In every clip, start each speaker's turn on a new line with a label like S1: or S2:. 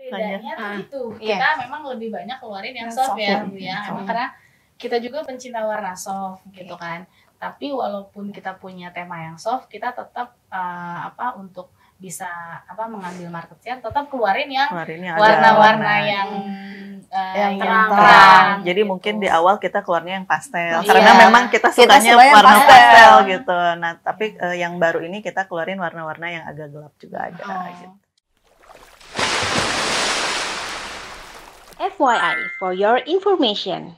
S1: bedanya tuh itu
S2: Iya.
S1: kita memang lebih banyak keluarin yang soft ya Bu ya. Emang karena kita juga pencinta warna soft gitu kan. Tapi walaupun kita punya tema yang soft, kita tetap untuk bisa mengambil market share, tetap keluarin yang warna-warna yang terang.
S3: Jadi
S1: gitu.
S3: mungkin di awal kita keluarnya yang pastel,
S1: Iya.
S3: karena memang kita sukanya warna pastel gitu. Nah, tapi yang baru ini kita keluarin warna-warna yang agak gelap juga ada. Gitu.
S2: FYI for your information.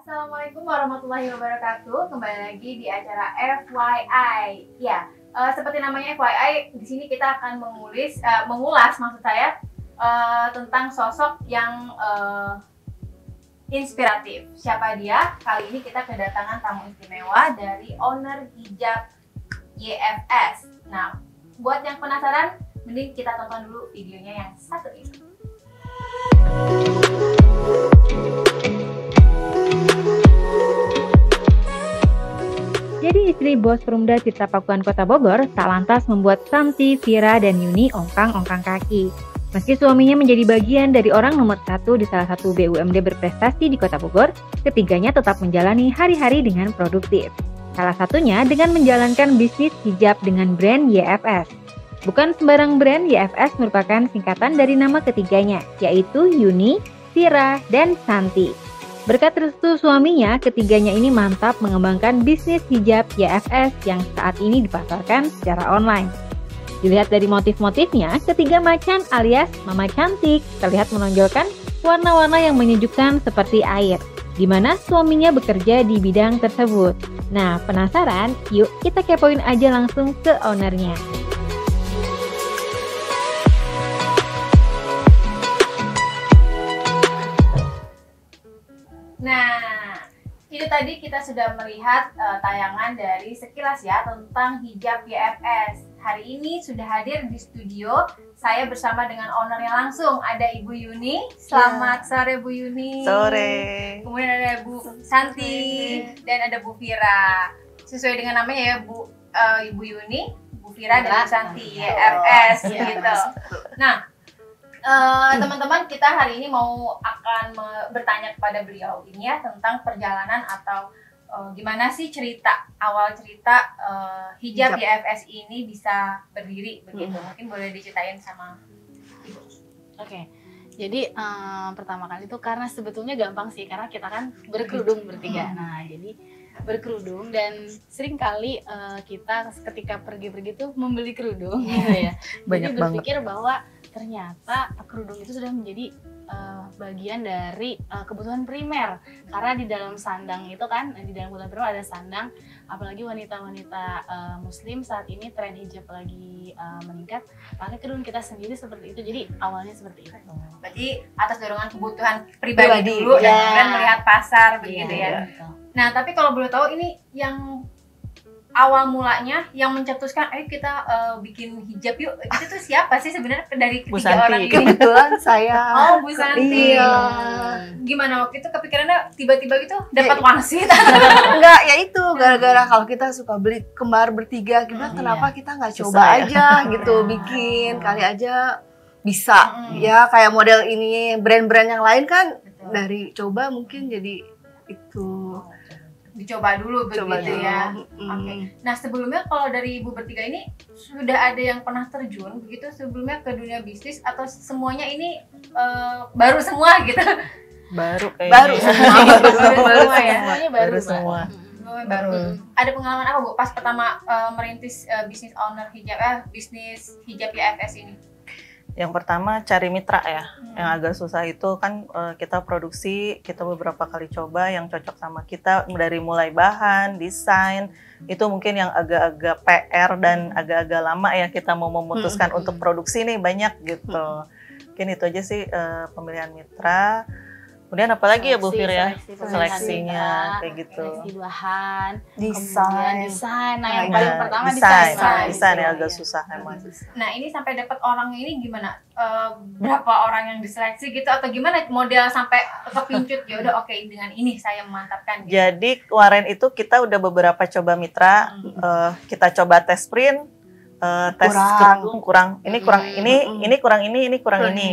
S4: Assalamualaikum warahmatullahi wabarakatuh. Kembali lagi di acara FYI. Ya, seperti namanya FYI, di sini kita akan mengulas maksud saya tentang sosok yang inspiratif. Siapa dia? Kali ini kita kedatangan tamu istimewa dari owner hijab YFS. Nah, buat yang penasaran, mending kita tonton dulu videonya yang satu ini.
S5: Jadi istri bos Perumda Cipta Pakuan Kota Bogor tak lantas membuat Santi, Vira, dan Yuni ongkang-ongkang kaki. Meski suaminya menjadi bagian dari orang nomor 1 di salah satu BUMD berprestasi di Kota Bogor, ketiganya tetap menjalani hari-hari dengan produktif. Salah satunya dengan menjalankan bisnis hijab dengan brand YFS. Bukan sembarang brand, YFS merupakan singkatan dari nama ketiganya, yaitu Yuni, Vira, dan Santi. Berkat restu suaminya, ketiganya ini mantap mengembangkan bisnis hijab YFS yang saat ini dipasarkan secara online. Dilihat dari motif-motifnya, ketiga macan alias Mama Cantik terlihat menonjolkan warna-warna yang menyejukkan seperti air, di mana suaminya bekerja di bidang tersebut. Nah, penasaran? Yuk kita kepoin aja langsung ke ownernya.
S4: Nah, itu tadi kita sudah melihat tayangan dari sekilas ya tentang hijab YFS. Hari ini sudah hadir di studio, saya bersama dengan ownernya langsung, ada Ibu Yuni. Selamat sore Bu Yuni.
S3: Sore.
S4: Kemudian ada Bu Santi dan ada Bu Vira. Sesuai dengan namanya ya Ibu Yuni, Bu Vira dan Bu Santi YFS gitu. Nah, teman-teman, kita hari ini akan bertanya kepada beliau ini ya tentang perjalanan atau gimana sih awal cerita hijab YFS ini bisa berdiri begitu. Mungkin boleh diceritain sama Ibu.
S1: Oke. Jadi pertama kali itu karena sebetulnya gampang sih, karena kita kan berkerudung bertiga. Nah, jadi berkerudung dan sering kali kita ketika pergi-pergi tuh membeli kerudung gitu ya.
S3: Banyak
S1: jadi berpikir bahwa ternyata kerudung itu sudah menjadi bagian dari kebutuhan primer, karena di dalam sandang itu kan, di dalam kebutuhan primer ada sandang, apalagi wanita-wanita muslim saat ini tren hijab lagi meningkat, pakai kerudung kita sendiri seperti itu. Jadi awalnya seperti itu.
S4: Berarti atas dorongan kebutuhan pribadi dulu dan kemudian melihat pasar begitu ya.
S1: Betul.
S4: Nah, tapi kalau boleh tahu ini yang awal mulanya yang mencetuskan ayo kita bikin hijab yuk, itu tuh siapa sih sebenarnya dari ketiga orang ini?
S6: Kebetulan saya.
S4: Oh, Bu Santi.
S6: Iya.
S4: Gimana waktu itu kepikirannya tiba-tiba gitu dapat wangsit?
S6: Enggak, ya itu gara-gara kalau kita suka beli kembar bertiga, kita kenapa kita nggak coba aja gitu bikin, kali aja bisa. Ya kayak model ini brand-brand yang lain kan dari coba mungkin jadi itu.
S4: Dicoba dulu begitu ya. Oke. Nah, sebelumnya kalau dari Ibu bertiga ini sudah ada yang pernah terjun begitu sebelumnya ke dunia bisnis atau semuanya ini baru semua gitu?
S3: Baru kayaknya.
S6: Baru semua.
S4: Baru ya.
S1: Semuanya
S3: Baru semua.
S4: Baru. Ada pengalaman apa Bu pas pertama merintis bisnis owner hijab bisnis hijab YFS ini?
S3: Yang pertama cari mitra ya, yang agak susah itu kan kita produksi, kita beberapa kali coba yang cocok sama kita dari mulai bahan, desain, itu mungkin yang agak-agak PR dan agak-agak lama ya kita mau memutuskan untuk produksi nih banyak gitu. Mungkin itu aja sih pemilihan mitra. Kemudian apalagi ya Bu Fir ya, seleksinya kayak gitu.
S1: Seleksi bahan,
S6: Desain.
S1: Nah, yang paling pertama desain
S3: ya agak susah emang.
S4: Nah, ini sampai dapat orang ini gimana? Berapa orang yang diseleksi gitu atau gimana model sampai kepincut ya udah oke, dengan ini saya memantapkan gitu.
S3: Jadi kemarin itu kita udah beberapa coba mitra, kita coba tes print, tes kerudung kurang ini kurang ini kurang ini kurang
S1: Iya.
S3: ini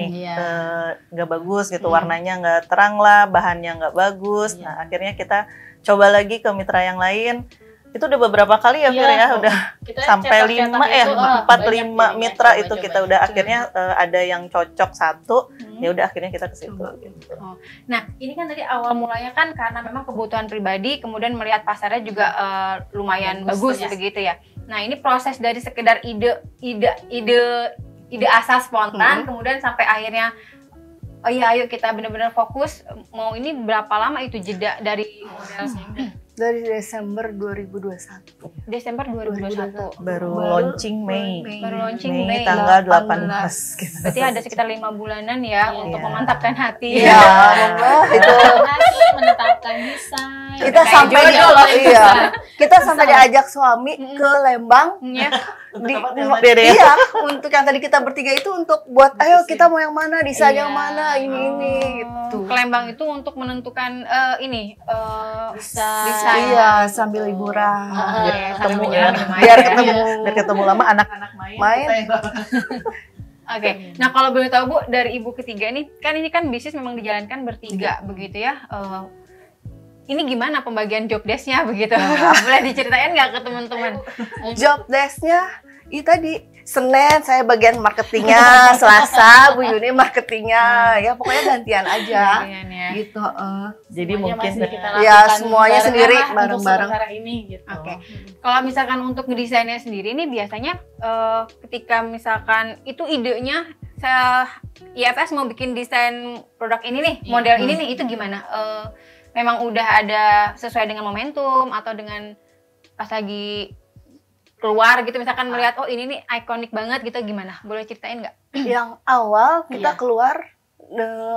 S3: nggak bagus gitu, warnanya nggak terang lah, bahannya nggak bagus.
S1: Iya.
S3: Nah akhirnya kita coba lagi ke mitra yang lain. Itu udah beberapa kali ya, Fir ya, udah
S1: Kita
S3: sampai
S1: cetak-cetak
S3: 5
S1: itu,
S3: 4-5
S1: banyak
S3: mitra
S1: jadinya,
S3: itu kita
S1: coba-coba.
S3: udah akhirnya ada yang cocok satu, ya udah akhirnya kita ke situ.
S4: Coba.
S3: Gitu.
S4: Nah, ini kan tadi awal mulanya kan karena memang kebutuhan pribadi, kemudian melihat pasarnya juga lumayan bagus
S1: ya.
S4: begitu ya. Nah, ini proses dari sekedar ide asal spontan, kemudian sampai akhirnya oh iya ayo kita benar-benar fokus. Mau ini berapa lama itu jeda dari model
S6: Dari Desember 2021.
S4: Desember 2021?
S3: Baru launching Mei.
S4: Baru launching Mei.
S3: tanggal 18 gitu.
S4: Berarti ada sekitar 5 bulanan ya untuk memantapkan hati.
S6: Iya, monggo itu.
S1: Nanti menetapkan desain.
S6: Kita
S4: Kayak
S6: sampai
S4: jodoh.
S6: kita sampai diajak suami ke Lembang
S4: Ya.
S3: Dede ya?
S6: iya, untuk yang tadi kita bertiga itu untuk buat ayo kita mau yang mana, desain yang mana, ini gitu.
S4: Ke Lembang itu untuk menentukan ini
S1: Desain.
S6: Iya, sambil liburan.
S4: ya, sambil
S3: ketemu
S4: menjelang
S3: ya.
S4: minum air.
S6: Biar ketemu
S3: Biar ketemu lama anak-anak
S6: main.
S4: Oke, nah kalau boleh tahu Bu, dari ibu ketiga nih, kan ini kan bisnis memang dijalankan bertiga begitu ya. Ini gimana pembagian job desk-nya begitu? Boleh diceritain nggak ke teman-teman?
S6: Job desk-nya itu tadi Senin saya bagian marketingnya, Selasa Bu Yuni marketingnya, ya pokoknya gantian aja.
S4: Gantian ya.
S6: Gitu.
S3: Jadi
S1: Semuanya
S3: mungkin
S1: masih kita
S6: ya,
S1: lakukan
S6: semuanya
S1: barengan
S6: sendiri,
S1: lah untuk
S6: bareng-bareng.
S1: sementara ini gitu.
S4: Oke. Kalau misalkan untuk ngedesainnya sendiri nih biasanya ketika misalkan itu idenya IFS mau bikin desain produk ini nih, model ini nih, itu gimana? Memang udah ada sesuai dengan momentum atau dengan pas lagi keluar gitu misalkan melihat oh ini nih ikonik banget gitu, gimana? Boleh ceritain nggak?
S6: Yang awal kita
S1: Iya.
S6: keluar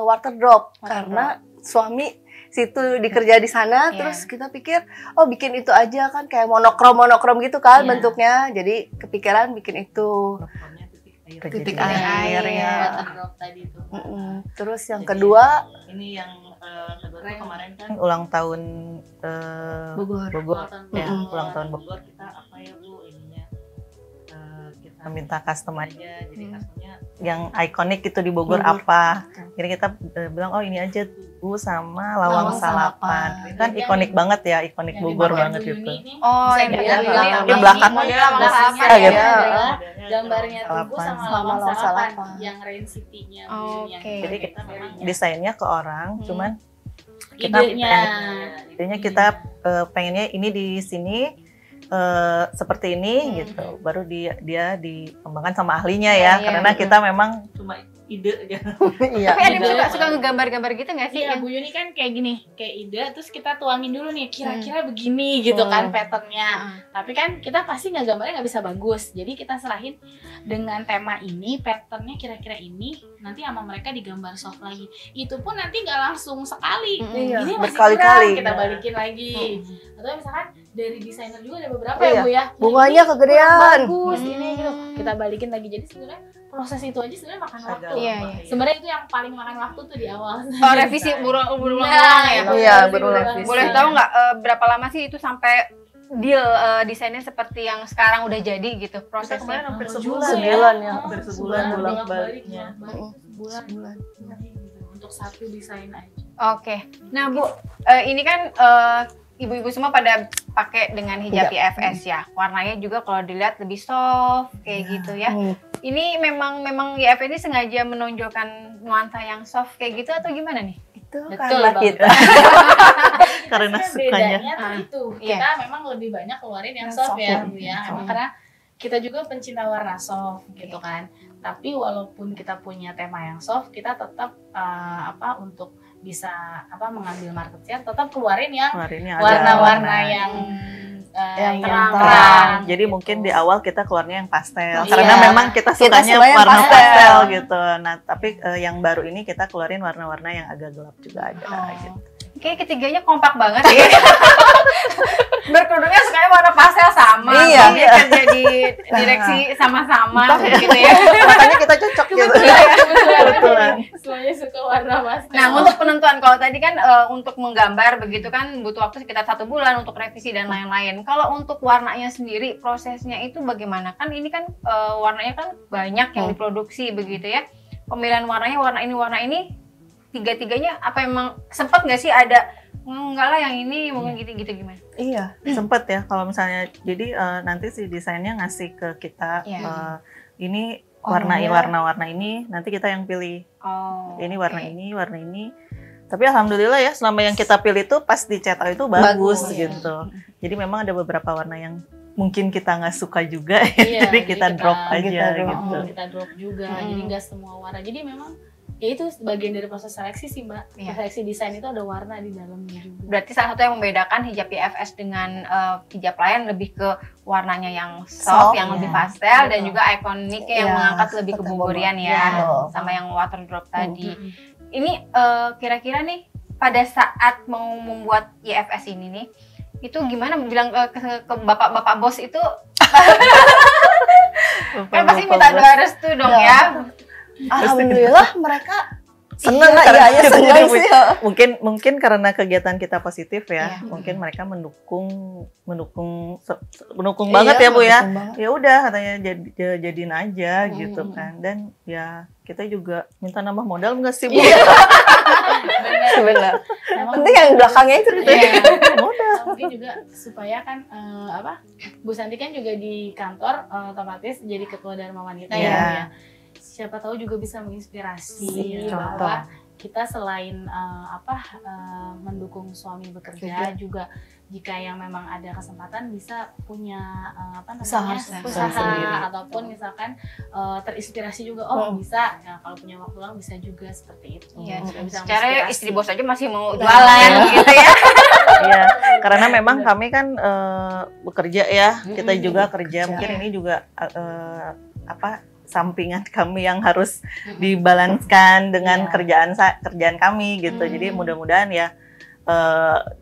S6: water drop karena suami situ dikerja di sana,
S4: Iya.
S6: terus kita pikir oh bikin itu aja kan kayak monokrom gitu kan
S1: Iya.
S6: bentuknya, jadi kepikiran bikin itu. Titik air,
S4: ya.
S1: Water drop tadi tuh.
S6: Terus yang
S3: Jadi,
S6: kedua
S3: ini yang kedua tuh kemarin kan ulang tahun
S6: Bogor.
S3: Bogor. Ya,
S1: Bogor.
S3: ulang tahun Bogor kita apa ya Bu ininya, kita minta custom aja, jadi customnya yang ikonik itu di Bogor apa. Jadi kita bilang oh ini aja Bu sama Lawang
S6: Lawang
S3: Salapan.
S6: Salapan.
S3: Kan ikonik banget ya, ikonik
S1: Yang
S3: Bogor
S1: dipakai
S3: banget
S1: Bu
S3: gitu.
S1: Yuni nih,
S4: Oh,
S1: bisa
S4: yang
S1: dilihat
S3: di
S1: di
S3: belakang. Belakang
S4: model Lawang
S1: gambarnya
S4: Salapan
S3: ya.
S1: adalah gambarnya Tugu
S3: Salapan.
S1: sama
S6: Sama
S1: Lawang
S6: Lawang
S1: Salapan
S6: Salapan.
S1: yang Rain City-nya Bu
S4: Oh,
S1: Yuni yang
S4: oke.
S3: Jadi
S1: kita
S3: kita memang
S1: memang
S3: desainnya ke orang, cuman kita
S1: idenya
S3: kita pengennya ini di sini seperti ini gitu, baru dia dikembangkan sama ahlinya ya,
S4: Iya,
S3: karena kita memang cuma ide aja.
S6: Iya.
S4: Tapi ada yang suka ngegambar-gambar gitu nggak sih?
S1: Iya, Bu Yuni kan kayak gini, kayak ide, terus kita tuangin dulu nih, kira-kira begini gitu kan patternnya. Tapi kan kita pasti nggak gambarnya nggak bisa bagus, jadi kita serahin dengan tema ini, patternnya kira-kira ini, nanti sama mereka digambar soft lagi. Itu pun nanti nggak langsung sekali,
S6: Iya,
S1: ini masih
S6: berkali-kali.
S1: kurang, kita balikin lagi. Atau misalkan dari desainer juga ada beberapa
S6: Iya,
S1: ya Bu ya,
S6: bunganya
S1: ini
S6: kegedean.
S1: kurang bagus, ini gitu, kita balikin lagi. Jadi sebenarnya proses itu aja sebenarnya makan waktu.
S4: Iya, iya.
S1: Sebenarnya itu yang paling makan waktu tuh di awal.
S4: Oh, revisi berulang-ulang ya.
S6: Iya, berulang.
S4: Boleh tahu nggak berapa lama sih itu sampai deal desainnya seperti yang sekarang udah jadi gitu
S3: Kemarin
S4: prosesnya?
S3: hampir
S1: Juga
S6: Sebulan ya.
S3: hampir sebulan bolak-baliknya.
S1: Sebulan untuk satu desain aja.
S4: Oke. Nah, Bu, ini kan ibu-ibu semua pada pakai dengan hijab IFS ya. Warnanya juga kalau dilihat lebih soft kayak gitu ya. Ini memang IFS ini sengaja menonjolkan nuansa yang soft kayak gitu atau gimana nih?
S6: Itu
S1: Betul,
S6: karena
S1: Bang.
S6: kita.
S3: Karena
S1: Sebenarnya
S3: sukanya.
S1: bedanya tuh itu.
S4: Iya.
S1: Kita memang lebih banyak keluarin yang
S6: Yang
S1: soft
S6: soft
S1: ya,
S6: ya.
S1: Bu ya. Emang karena kita juga pencinta warna soft gitu kan. Tapi walaupun kita punya tema yang soft, kita tetap untuk bisa mengambil market share, tetap keluarin yang
S3: Kemarinnya ada
S1: warna-warna
S3: warna.
S1: yang
S6: Yang
S1: terang.
S3: Jadi mungkin di awal kita keluarnya yang pastel,
S1: Iya.
S3: karena memang kita
S6: Kita
S3: sukanya
S6: sukanya
S3: warna
S6: pastel.
S3: pastel gitu. Nah, tapi yang baru ini kita keluarin warna-warna yang agak gelap juga ada gitu.
S4: Kayak ketiganya kompak banget ya. Berkerudungnya sukanya warna pastel sama.
S6: Iya.
S4: Dia kerja di direksi sama-sama gitu ya.
S3: Makanya kita cocok gitu.
S1: Kebetulan.
S3: Kebetulan.
S1: Semuanya suka warna pastel.
S4: Nah, untuk penentuan kalau tadi kan untuk menggambar begitu kan butuh waktu sekitar 1 bulan untuk revisi dan lain-lain. Kalau untuk warnanya sendiri prosesnya itu bagaimana? Kan ini kan warnanya kan banyak yang diproduksi begitu ya. Pemilihan warnanya warna ini tiga-tiganya apa emang sempat nggak sih ada enggak lah yang ini mungkin gitu gimana?
S3: Iya, sempet ya kalau misalnya jadi nanti si desainnya ngasih ke kita ini warna ini nanti kita yang pilih. Ini warna ini. Tapi alhamdulillah ya selama yang kita pilih itu pas dicetak itu bagus gitu. Jadi memang ada beberapa warna yang mungkin kita nggak suka juga, jadi kita drop aja gitu.
S1: Kita drop juga, jadi nggak semua warna. Jadi memang ya itu bagian dari proses seleksi sih Mbak. Seleksi desain itu ada warna di dalamnya juga.
S4: Berarti salah satu yang membedakan hijab IFS dengan hijab lain lebih ke warnanya yang soft, yang lebih pastel dan juga ikonik yang mengangkat lebih ke buburian ya, sama yang water drop tadi. Ini kira-kira nih pada saat mau membuat IFS ini nih, itu gimana bilang ke bapak-bapak bos itu? Kan pasti minta doa restu dong ya.
S6: Alhamdulillah mereka
S3: senang
S6: iya, senang sih.
S3: Mungkin karena kegiatan kita positif ya, mungkin mereka mendukung banget ya Bu ya. Ya udah katanya jadiin aja gitu kan. Dan ya kita juga minta nambah modal nggak sih Bu?
S6: Benar. Penting yang belakangnya itu
S1: modal. Mungkin juga supaya kan Bu Santi kan juga di kantor otomatis jadi ketua Dharma Wanita ya. Siapa tahu juga bisa menginspirasi bahwa kita selain mendukung suami bekerja juga jika yang memang ada kesempatan bisa punya usaha ataupun misalkan terinspirasi juga bisa ya, kalau punya waktu luang bisa juga seperti itu. Bisa
S4: secara istri bos aja masih mau jualan gitu ya.
S3: Iya, karena memang kami kan bekerja ya, kita juga kerja. Mungkin ini juga sampingan kami yang harus dibalanskan dengan kerjaan kami gitu. Jadi mudah-mudahan ya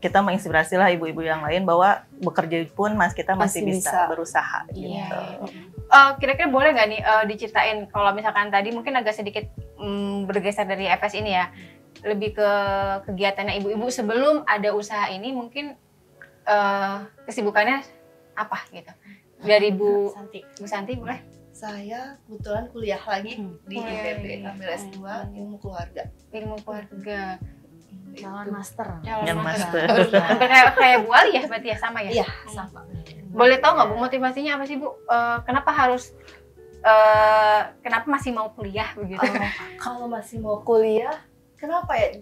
S3: kita menginspirasi lah ibu-ibu yang lain bahwa bekerja pun kita masih bisa berusaha gitu.
S4: Kira-kira boleh nggak nih diceritain kalau misalkan tadi mungkin agak sedikit bergeser dari FS ini ya, lebih ke kegiatannya ibu-ibu sebelum ada usaha ini mungkin kesibukannya apa gitu? Dari Bu Santi boleh?
S6: Saya kebetulan kuliah lagi di IPB, ambil S2 ilmu keluarga.
S1: Calon master.
S4: Kayak Bu Ali ya berarti ya sama ya?
S6: Iya, sama.
S4: Boleh tahu nggak Bu motivasinya apa sih Bu? Kenapa masih mau kuliah begitu?
S6: Kalau masih mau kuliah, kenapa ya?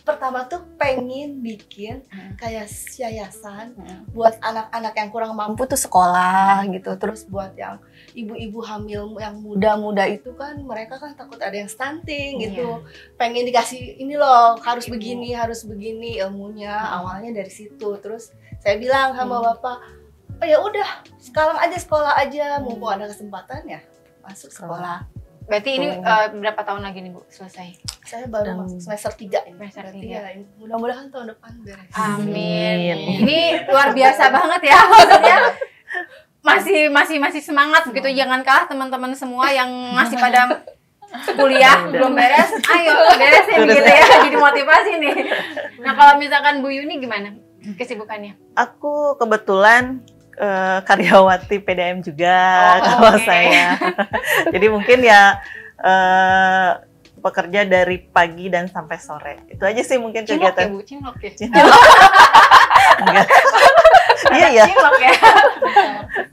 S6: Pertama tuh pengen bikin kayak yayasan buat anak-anak yang kurang mampu tuh sekolah gitu. Terus buat yang ibu-ibu hamil yang muda-muda itu kan mereka kan takut ada yang stunting gitu. Pengen dikasih ini loh harus begini ilmunya. Awalnya dari situ. Terus saya bilang sama bapak, oh ya udah sekarang aja sekolah aja, mumpung ada kesempatan ya masuk sekolah.
S4: Berarti ini berapa tahun lagi nih Bu selesai?
S6: Saya baru masuk semester 3 ini.
S4: Semester 3.
S6: Ya, mudah-mudahan tahun depan beres.
S4: Amin. Ini luar biasa banget ya, maksudnya masih semangat begitu. Jangan kalah teman-teman semua yang masih pada kuliah belum beres. Ayo beresin gitu ya. Jadi motivasi nih. Nah, kalau misalkan Bu Yuni gimana kesibukannya?
S3: Aku kebetulan karyawati PDM juga kalau saya. Jadi mungkin ya bekerja dari pagi dan sampai sore. Itu aja sih mungkin kegiatan.
S4: Cinlok ya?
S3: Enggak. Iya ya.
S4: Cinlok ya.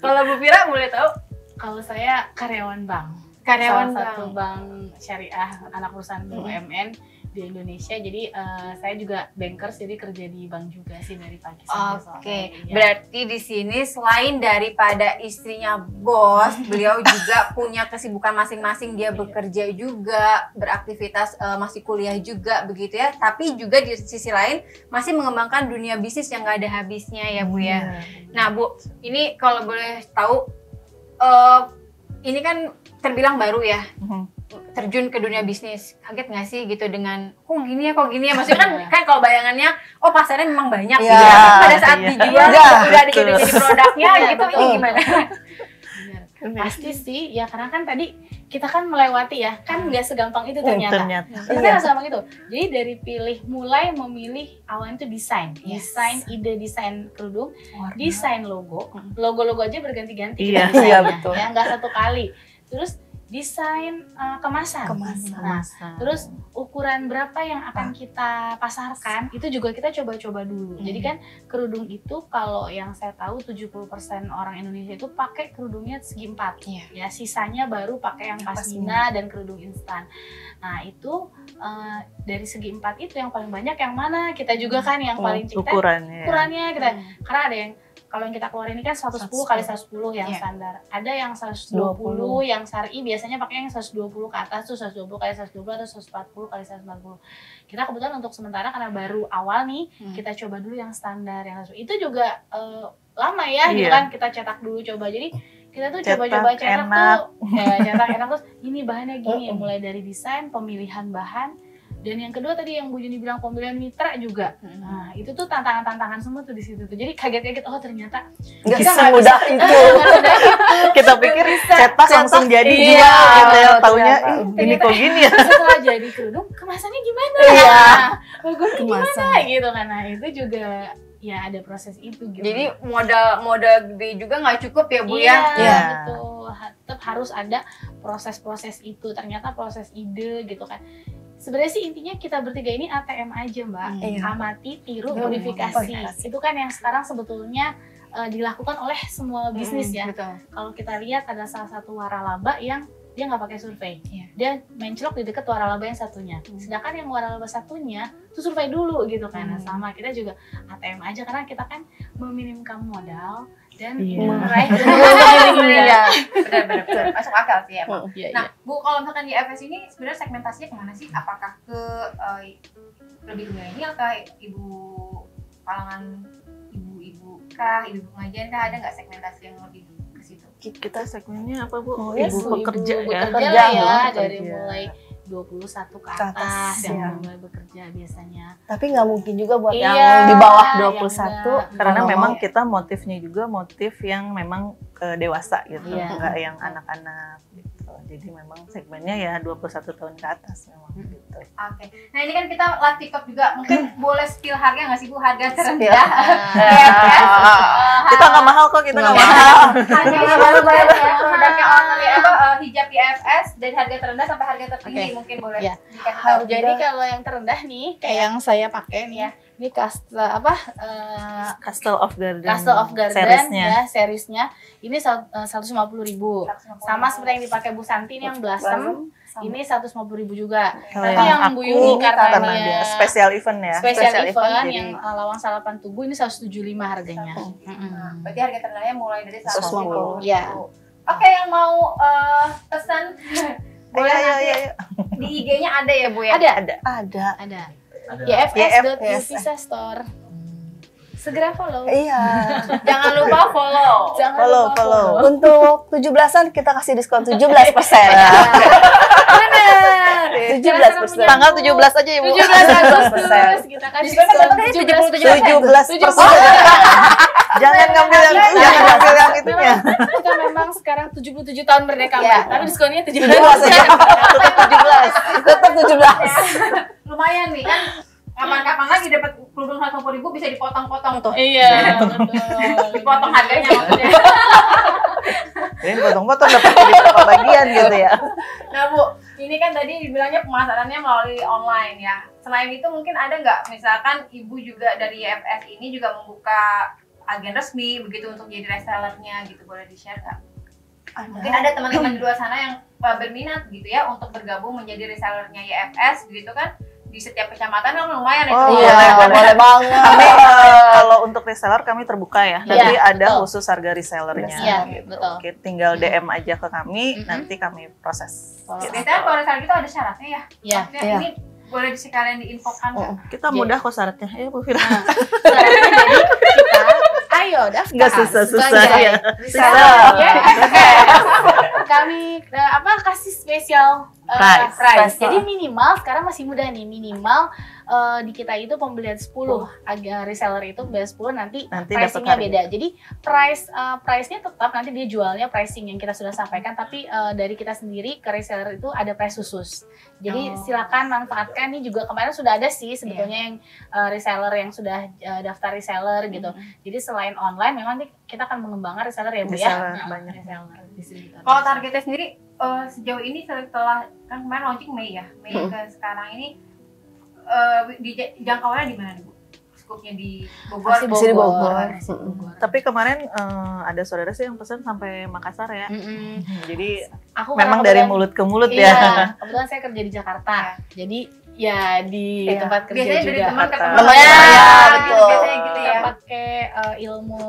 S4: Kalau Bu Fira boleh tahu?
S1: Kalau saya karyawan bank.
S4: Karyawan
S1: salah satu bank syariah anak perusahaan BUMN di Indonesia. Jadi saya juga bankers, jadi kerja di bank juga sih dari pagi sampai sore.
S4: Oke, berarti di sini selain daripada istrinya bos, beliau juga punya kesibukan masing-masing. Dia bekerja juga, beraktivitas masih kuliah juga begitu ya. Tapi juga di sisi lain masih mengembangkan dunia bisnis yang nggak ada habisnya ya Bu ya. Nah Bu, ini kalau boleh tahu, ini kan terbilang baru ya. Terjun ke dunia bisnis, kaget nggak sih gitu dengan kok gini ya maksudnya kan kalau bayangannya pasarnya memang banyak gitu ya. Pada saat dijual udah jadi produknya gitu, ini gimana?
S1: Pasti sih ya, karena kan tadi kita kan melewati ya, kan nggak segampang itu ternyata. Kita kan nggak segampang itu. Jadi dari mulai memilih awalnya itu desain ide desain kerudung, desain logo aja berganti-ganti.
S3: Iya betul.
S1: Ya nggak satu kali. Terus desain kemasan. Nah, terus ukuran berapa yang akan kita pasarkan itu juga kita coba-coba dulu. Jadi kan kerudung itu kalau yang saya tahu 70% orang Indonesia itu pakai kerudungnya segi 4. Ya, sisanya baru pakai yang pasmina dan kerudung instan. Nah, itu dari segi 4 itu yang paling banyak yang mana? Kita juga kan yang paling ukurannya kita. Karena ada yang kalau yang kita keluarin ini kan 110 kali 110 yang standar. Ada yang 120 yang syar'i biasanya pakai yang 120 ke atas tuh 120 kali 120 atau 140 kali 140. Kita kebetulan untuk sementara karena baru awal nih, kita coba dulu yang standar yang itu juga lama ya gitu kan, kita cetak dulu coba. Jadi kita tuh coba-coba cetak tuh cetak enak terus ini bahannya gini, mulai dari desain, pemilihan bahan. Dan yang kedua tadi yang Bu Yuni bilang pembelian mitra juga. Nah, itu tuh tantangan-tantangan semua tuh di situ tuh. Jadi kaget-kaget, oh ternyata
S3: nggak semudah itu. Kita pikir cetak langsung jadi jual gitu ya. Taunya ini kok gini ya.
S1: Setelah jadi kerudung, kemasannya gimana? Gimana gitu kan. Nah, itu juga ya ada proses itu gitu.
S4: Jadi modal gede juga nggak cukup ya Bu ya?
S1: Iya, betul. Tetap harus ada proses-proses itu. Ternyata proses ide gitu kan. Sebenarnya sih intinya kita bertiga ini ATM aja Mbak, amati, tiru, modifikasi. Itu kan yang sekarang sebetulnya dilakukan oleh semua bisnis ya. Kalau kita lihat ada salah satu waralaba yang dia nggak pakai survei, dia menclok di dekat waralaba yang satunya. Sedangkan yang waralaba satunya itu survei dulu gitu kan. Sama kita juga ATM aja karena kita kan meminimkan modal dan meraih
S4: benar masuk akal sih ya. Nah Bu, kalau misalkan di FS ini sebenarnya segmentasinya kemana sih? Apakah ke lebih milenial kah, ibu kalangan ibu-ibu kah, ibu pengajian kah, ada nggak segmentasi yang lebih ke situ?
S3: Kita segmennya apa Bu?
S1: Ibu pekerja ya, dari mulai 21 ke atas yang mulai bekerja biasanya.
S6: Tapi nggak mungkin juga buat yang di bawah 21
S3: karena memang kita motifnya juga motif yang memang dewasa gitu, nggak yang anak-anak gitu. Jadi memang segmennya ya 21 tahun ke atas memang gitu.
S4: Oke. Nah ini kan kita live TikTok juga, mungkin boleh spill harga nggak sih Bu? Harga terendah.
S3: Kita nggak mahal kok, kita nggak mahal.
S4: Harganya berapa? Produknya only hijab IFS dari harga terendah sampai harga tertinggi mungkin boleh dikasih tahu.
S1: Jadi kalau yang terendah nih kayak yang saya pakai nih ya. Ini
S3: Castle of Garden
S1: seriesnya ini 150.000. Sama seperti yang dipakai Bu Santi ini yang Blossom, ini 150.000 juga. Tapi yang Bu Yuni karena dia
S3: special event ya.
S1: Special event yang Lawang Salapan Tugu ini 175 harganya.
S4: Berarti harga terendahnya mulai dari 150.
S1: Iya.
S4: Oke, yang mau pesan boleh nanti di IG-nya ada ya Bu ya?
S1: Ada. YFS.Yuvisa Store. Segera follow.
S6: Iya.
S4: Jangan lupa follow.
S3: Follow.
S6: Untuk 17-an kita kasih diskon 17%.
S1: Benar.
S6: 17%.
S3: Tanggal 17 aja ya Bu.
S1: 17 Agustus kita kasih diskon
S3: 17%. Jangan ngambil yang itunya.
S1: Kita memang sekarang 77 tahun merdeka Mbak, tapi diskonnya 17
S3: aja.
S6: Tetap 17.
S4: Lumayan nih kan, kapan-kapan lagi dapat kerudung 150.000 bisa dipotong-potong tuh.
S1: Iya, betul.
S4: Dipotong harganya maksudnya.
S3: Ini potong-potong dapat beberapa bagian gitu ya.
S4: Nah Bu, ini kan tadi dibilangnya pemasarannya melalui online ya. Selain itu mungkin ada nggak, misalkan Ibu juga dari YFS ini juga membuka agen resmi begitu untuk jadi resellernya gitu, boleh di-share nggak? Mungkin ada teman-teman di luar sana yang berminat gitu ya untuk bergabung menjadi resellernya YFS gitu kan, di setiap kecamatan kan lumayan itu.
S6: Boleh banget.
S3: Kami kalau untuk reseller kami terbuka ya, nanti ada khusus harga resellernya.
S1: Iya,
S3: gitu.
S1: betul.
S3: Oke, tinggal DM aja ke kami, nanti kami proses.
S4: Biasanya kalau reseller itu ada syaratnya ya?
S1: Iya.
S4: Ini boleh sekalian diinfokan nggak?
S3: Kita mudah kok syaratnya, ya Bu Fira.
S1: Syaratnya jadi kita, ayo daftar.
S3: Nggak susah-susah ya.
S1: Kami kasih spesial
S3: Price.
S1: Jadi minimal sekarang masih mudah nih, minimal di kita itu pembelian 10 agak reseller itu beli 10 nanti pricingnya beda. Jadi price-nya tetap nanti dia jualnya pricing yang kita sudah sampaikan, tapi dari kita sendiri ke reseller itu ada price khusus. Jadi silakan manfaatkan, nih juga kemarin sudah ada sih sebetulnya yang reseller yang sudah daftar reseller gitu. Jadi selain online memang kita akan mengembangkan reseller ya Bu ya.
S3: Banyak.
S4: Kalau targetnya sendiri sejauh ini setelah kan kemarin launching Mei ya, Mei ke sekarang ini jangkauannya di mana nih Bu? Skupnya di Bogor?
S6: Masih di Bogor.
S3: Tapi kemarin ada saudara sih yang pesan sampai Makassar ya. Jadi
S1: Aku
S3: memang dari mulut ke mulut
S1: iya,
S3: ya.
S1: kebetulan saya kerja di Jakarta. Jadi ya di tempat kerja
S4: biasanya
S1: juga.
S4: dari teman ke teman.
S6: Teman ya, betul.
S4: Biasanya gitu ya.
S1: Pakai ilmu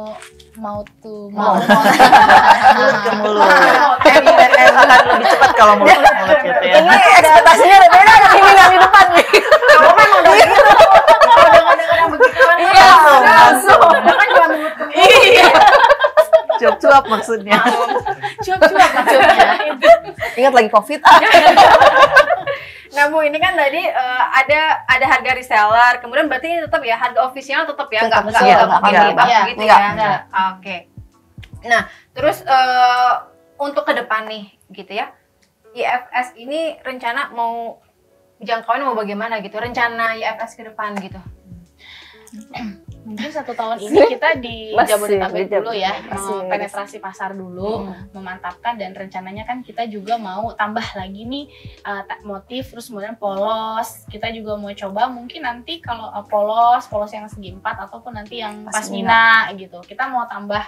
S1: mouth to
S3: Mau.
S1: mouth.
S3: Mulut ke mulut. Akan lebih cepat kalau mulut ke mulut gitu ya.
S6: Ini ekspektasinya udah beda dengan ini yang di depan nih.
S4: Kamu memang udah gitu. Kalau dengar-dengar yang begituan
S3: Langsung.
S4: kan cuma mulut ke mulut.
S1: Iya.
S3: Cuap-cuap maksudnya.
S1: Cuap-cuap maksudnya.
S6: Ingat lagi COVID.
S4: Nah Bu, ini kan tadi ada harga reseller, kemudian berarti ini tetap ya harga official tetap ya, nggak
S6: Tetap,
S4: pakai
S3: enggak.
S4: ribah
S1: Iya,
S4: gitu
S6: enggak.
S4: ya. Oke. Nah, terus untuk ke depan nih gitu ya, IFS ini rencana mau jangkauannya mau bagaimana gitu? Rencana IFS ke depan gitu?
S1: Mungkin 1 tahun ini kita di
S6: Masih,
S1: Jabodetabek
S6: di
S1: dulu ya,
S6: masih.
S1: penetrasi pasar dulu, memantapkan, dan rencananya kan kita juga mau tambah lagi nih motif, terus kemudian polos. Kita juga mau coba mungkin nanti kalau polos yang segi 4 ataupun nanti yang pasmina gitu. Kita mau tambah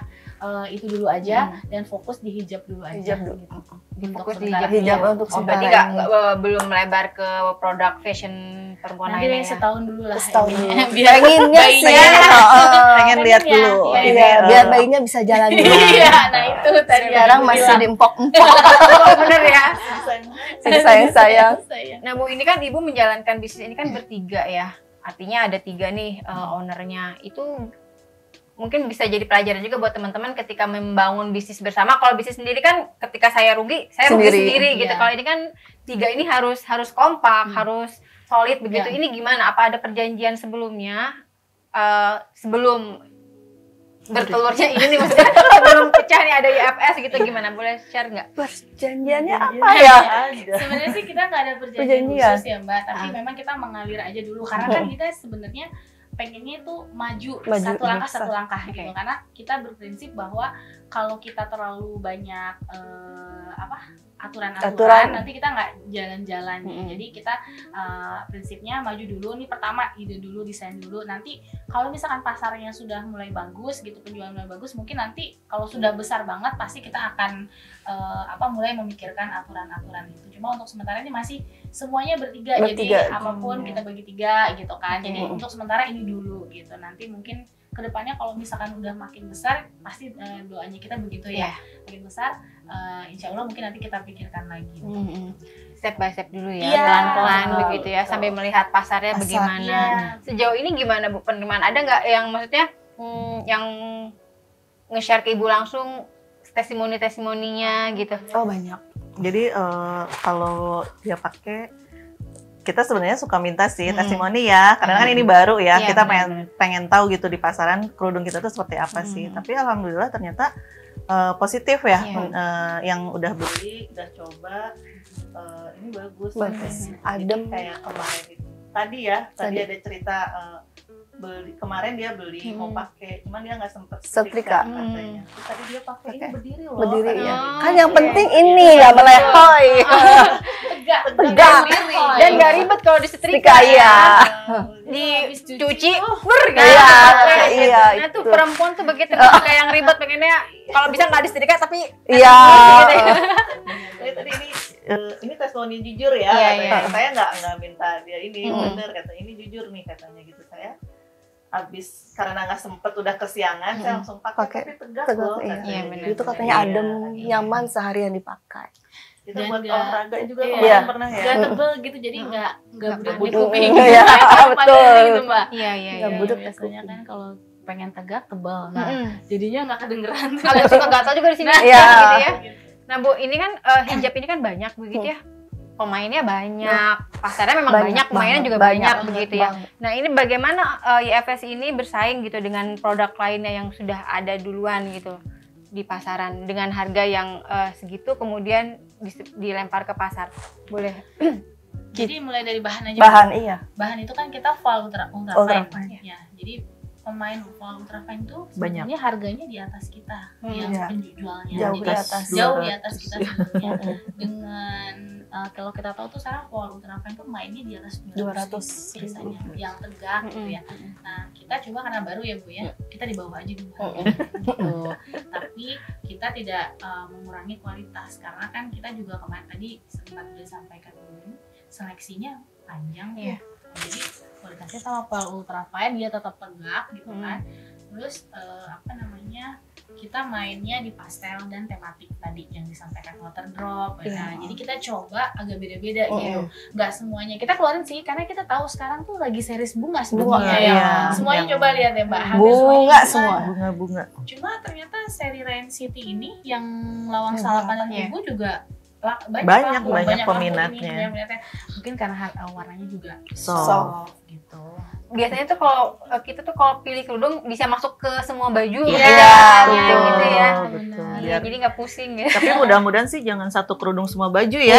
S1: itu dulu aja dan fokus di hijab dulu aja.
S6: Hijab dulu.
S1: Gitu.
S4: Fokus di
S1: sementara.
S6: Hijab
S1: Iya.
S6: untuk
S4: Berarti
S6: sementara ini.
S4: belum melebar ke produk fashion perempuan
S1: Nanti
S4: lainnya ya?
S1: setahun dulu lah.
S6: Setahun
S1: ini.
S6: dulu.
S1: Biar
S6: Pengennya
S1: bayinya-
S6: sih.
S3: Pengen lihat dulu.
S1: Iya,
S3: Ini,
S6: Iya, biar bayinya bisa jalan dulu.
S1: Iya, nah itu tadi.
S6: Sekarang
S1: yang
S6: masih
S1: bilang.
S6: diempok-empok.
S4: Bener ya?
S6: Sayang-sayang.
S4: Nah Bu, ini kan Ibu menjalankan bisnis ini kan bertiga ya. Artinya ada 3 nih ownernya. Itu mungkin bisa jadi pelajaran juga buat teman-teman ketika membangun bisnis bersama. Kalau bisnis sendiri kan ketika saya rugi rugi sendiri gitu.
S1: Iya.
S4: Kalau ini kan 3 ini harus kompak, harus solid begitu.
S1: Iya.
S4: Ini gimana? Apa ada perjanjian sebelumnya sebelum bertelurnya ini nih maksudnya sebelum pecah nih ada IFS gitu, gimana? Boleh share nggak?
S6: Perjanjiannya apa ya?
S1: Sebenarnya sih kita nggak ada perjanjian
S6: Perjanjian.
S1: khusus ya Mbak, tapi memang kita mengalir aja dulu karena kan kita sebenarnya pengennya itu maju satu langkah
S6: besar.
S1: satu langkah gitu, karena kita berprinsip bahwa kalau kita terlalu banyak aturan-aturan nanti kita nggak jalan-jalan nih. Jadi kita prinsipnya maju dulu nih, pertama ide dulu, desain dulu, nanti kalau misalkan pasarnya sudah mulai bagus gitu, penjualan mulai bagus, mungkin nanti kalau sudah besar banget pasti kita akan mulai memikirkan aturan-aturan itu. Cuma untuk sementara ini masih semuanya bertiga. Jadi apapun kita bagi 3 gitu kan. Jadi untuk sementara ini dulu gitu. Nanti mungkin kedepannya kalau misalkan udah makin besar, pasti doanya kita begitu ya. Makin besar, insya Allah mungkin nanti kita pikirkan lagi.
S4: Step by step dulu ya,
S1: Iya,
S4: pelan-pelan
S1: betul,
S4: begitu ya, sampai melihat pasarnya bagaimana.
S1: Iya.
S4: Sejauh ini gimana Bu penerimaan? Ada nggak yang maksudnya yang nge-share ke Ibu langsung testimoni-testimoninya gitu?
S6: Oh, banyak.
S3: Jadi kalau dia pakai, kita sebenarnya suka minta sih testimoni ya, karena kan ini baru ya,
S4: Iya,
S3: kita
S4: benar.
S3: pengen tahu gitu di pasaran kerudung kita tuh seperti apa sih. Tapi alhamdulillah ternyata positif ya, yang udah beli, udah coba, ini bagus,
S6: Adem.
S3: kayak kemarin itu. Tadi ada cerita beli, kemarin dia beli mau pakai, cuman dia nggak sempet
S6: Setrika.
S3: katanya. Terus tadi dia pakai ini berdiri loh.
S6: Berdiri
S3: katanya.
S6: ya. Kan yang penting ini ya melehoy.
S1: Tegak.
S4: Dan nggak ribet kalau disetrika
S6: Setrika ya.
S4: dicuci
S6: Iya, iya,
S4: Nah tuh
S6: itu.
S4: perempuan tuh begitu kayak yang ribet pengennya kalau bisa nggak disetrika tapi
S6: Iya.
S3: Jadi tadi ini testimoni jujur ya,
S4: Iya,
S3: katanya.
S4: iya.
S3: Saya nggak minta dia ini bener, kata ini jujur nih katanya gitu. Saya habis karena nggak sempet udah kesiangan, saya langsung pakai, tapi tegak loh.
S6: Iya.
S3: katanya.
S4: Iya, benar.
S6: Itu katanya adem, nyaman seharian dipakai.
S3: Itu
S1: Dan
S3: buat
S1: nggak-
S3: olahraga juga
S1: iya.
S3: kemarin pernah ya.
S1: Nggak tebel gitu, jadi nggak budak di
S6: budek.
S1: kuping.
S6: Iya, betul.
S1: Padahal gitu Mbak.
S4: iya iya
S6: Nggak
S4: iya.
S6: budek.
S1: Biasanya kan kalau pengen tegak tebal, nah jadinya nggak kedengeran.
S4: Agak suka gatal juga di sini
S6: Iya.
S4: gitu ya. Nah Bu, ini kan hijab ini kan banyak begitu ya.
S5: pemainnya banyak, pasarnya memang banyak, pemainnya juga banyak begitu ya. Nah ini bagaimana IFS ini bersaing gitu dengan produk lainnya yang sudah ada duluan gitu di pasaran dengan harga yang segitu kemudian dilempar ke pasar, boleh?
S1: Jadi mulai dari bahan aja. Bahan itu kan kita full ultra fine. Ya, jadi pemain full ultra fine itu sebenarnya harganya di atas kita yang penjualnya. Jauh di atas kita sebenarnya. Dengan kalau kita tahu tuh sekarang full ultra fine tuh mainnya di atas 200 biasanya yang tegak gitu ya. Nah kita coba karena baru ya Bu ya, kita di bawah aja dulu gitu. Tapi kita tidak mengurangi kualitas karena kan kita juga kemarin tadi sempat disampaikan dulu seleksinya panjang ya. Jadi kualitasnya sama full ultra fine, dia tetap tegak gitu kan. Terus kita mainnya di pastel dan tematik tadi yang disampaikan water drop. Nah, jadi kita coba agak beda-beda gitu. Nggak semuanya kita keluarin sih, karena kita tahu sekarang tuh lagi series bunga sebetulnya ya. Semuanya coba lihat ya Mbak.
S6: Bunga semua.
S3: Bunga-bunga.
S1: Cuma ternyata seri Rain City ini yang lawang salapan dan tugu juga
S3: banyak
S1: peminatnya. Mungkin karena warnanya juga
S3: soft
S1: gitu.
S5: Biasanya tuh kalau kita tuh kalau pilih kerudung bisa masuk ke semua baju gitu ya. Iya, jadi nggak pusing ya.
S3: Tapi mudah-mudahan sih jangan satu kerudung semua baju ya.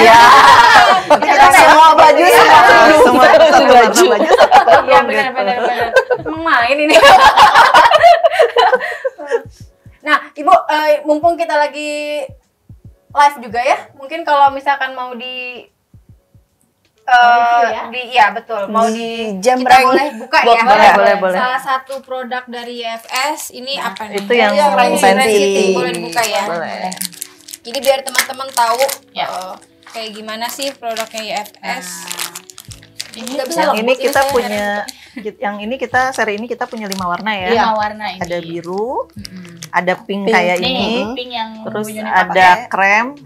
S6: Semua baju
S3: Semua baju.
S5: Iya benar. Emang main ini. Nah, Ibu, mumpung kita lagi live juga ya, mungkin kalau misalkan mau betul, mau di kita boleh buka ya.
S3: Boleh.
S5: Salah satu produk dari IFS ini apa nih?
S3: Itu yang
S5: Rain
S3: fancy.
S5: City, boleh dibuka ya.
S3: Boleh.
S5: Jadi biar teman-teman tahu kayak gimana sih produknya IFS.
S3: Seri ini kita punya 5 warna ya.
S1: 5 warna ini.
S3: Ada biru, ada pink kayak ini,
S1: pink yang
S3: terus ada krem,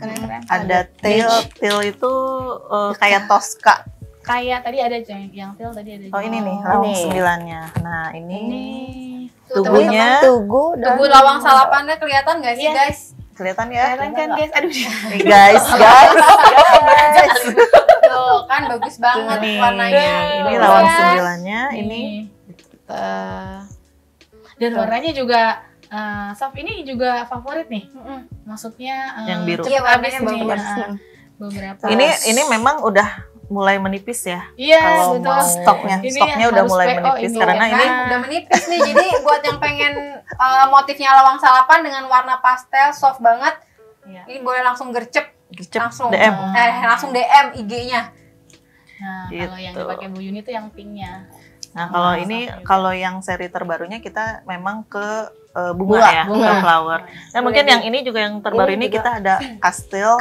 S3: ada teal itu kayak Tosca.
S1: Kayak tadi ada yang teal tadi ada.
S3: Oh ini nih, lawang 9-nya. Nah ini
S5: tubuhnya.
S6: Tugu
S5: lawang salapannya kelihatan nggak sih guys?
S3: Kelihatan ya?
S1: Kelihatan kan guys? Aduh.
S3: Guys.
S5: Tuh kan bagus banget warnanya.
S3: Ini lawang 9-nya, ini
S1: dan warnanya juga Sof ini juga favorit nih. Maksudnya
S3: yang biru.
S1: Iya, warnanya bagus. Beberapa.
S3: Ini memang udah mulai menipis ya.
S1: Iya, betul.
S3: Stoknya udah mulai menipis karena ini
S5: udah menipis nih. Jadi buat yang pengen motifnya lawang salapan dengan warna pastel soft banget, ini boleh langsung gercep langsung
S3: DM.
S5: Langsung DM IG-nya.
S1: Nah,
S3: gitu.
S1: kalau yang dipakai Bu Yuni itu yang pinknya.
S3: Nah, kalau yang seri terbarunya kita memang ke bunga. Ke flower. Dan mungkin yang ini juga yang terbaru ini kita ada kastil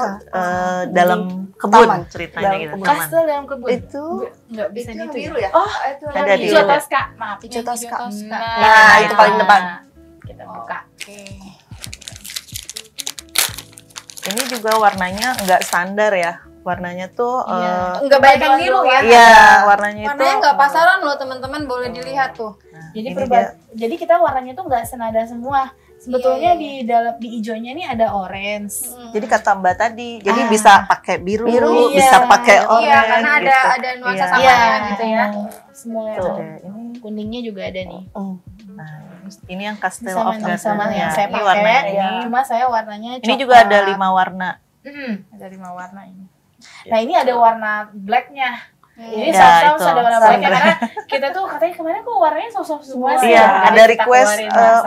S3: dalam kebun ceritanya gitu.
S1: Kastil dalam kebun.
S6: Itu
S1: nggak bisa
S6: itu
S1: gitu
S6: biru
S1: ya.
S6: ya?
S1: Oh,
S3: ada di
S1: hijau Tosca. Maaf,
S6: hijau Tosca.
S1: Nah,
S6: itu paling depan.
S1: Kita buka.
S3: Ini juga warnanya nggak standar ya. Warnanya tuh
S5: nggak banyak yang biru ya.
S3: Iya, warnanya
S5: nggak pasaran loh teman-teman, boleh dilihat tuh.
S1: Jadi kita warnanya tuh nggak senada semua. Sebetulnya di hijaunya nih ada orange.
S3: Jadi kata Mbak tadi, jadi bisa pakai biru, bisa pakai orange.
S5: Iya, karena ada nuansa samanya gitu ya.
S1: Semua ini kuningnya juga ada nih.
S3: Nah, ini yang Castle of Garden
S1: sama yang saya
S3: ini warnanya
S1: pakai.
S3: ini.
S1: Cuma saya warnanya coklat.
S3: Ini juga ada 5 warna.
S1: Ada 5 warna ini. Nah, ini ada warna black-nya. Jadi
S3: Ya,
S1: soft-soft ada warna black-nya karena kita tuh katanya kemarin kok warnanya soft-soft semua sih.
S3: Iya, ada request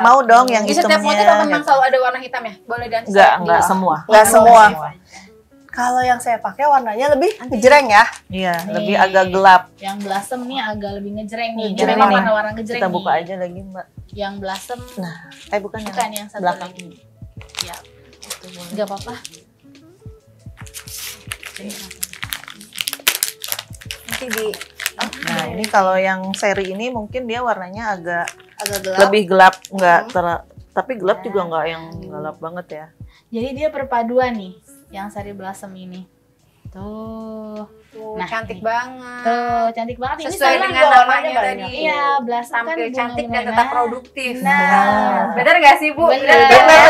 S3: mau dong yang
S5: Di setiap motif
S3: hitamnya.
S5: memang selalu ada warna hitam ya? Boleh dan
S3: Enggak semua.
S6: Nggak semua. Kalau yang saya pakai warnanya lebih ngejreng ya.
S3: Iya, lebih agak gelap.
S1: Yang blossom nih agak lebih ngejreng nih.
S3: Ngejreng
S1: Memang
S3: nih.
S1: warna-warna ngejreng
S3: Kita
S1: nih.
S3: buka aja lagi, Mbak.
S1: Yang blossom.
S3: Nah, bukan
S1: yang satu
S3: belakang.
S1: lagi. Ya, itu nggak apa-apa.
S5: nanti di
S3: Nah, ini kalau yang seri ini mungkin dia warnanya agak
S6: Gelap.
S3: lebih gelap, tapi gelap juga nggak yang gelap banget ya.
S1: Jadi dia perpaduan nih, yang sari blossom ini. Tuh.
S4: Tuh,
S1: Nah,
S4: cantik
S1: ini.
S4: banget.
S1: Tuh, cantik banget. Ini
S4: Sesuai
S1: sama
S4: dengan
S1: juga
S4: namanya
S1: warnanya
S4: tadi.
S1: banyak. Iya, belasan kan
S4: Tampil
S1: bunga
S4: cantik dan
S1: bunga.
S4: tetap produktif.
S1: Nah.
S4: Bener nggak sih Bu?
S1: Bener.
S4: Bener.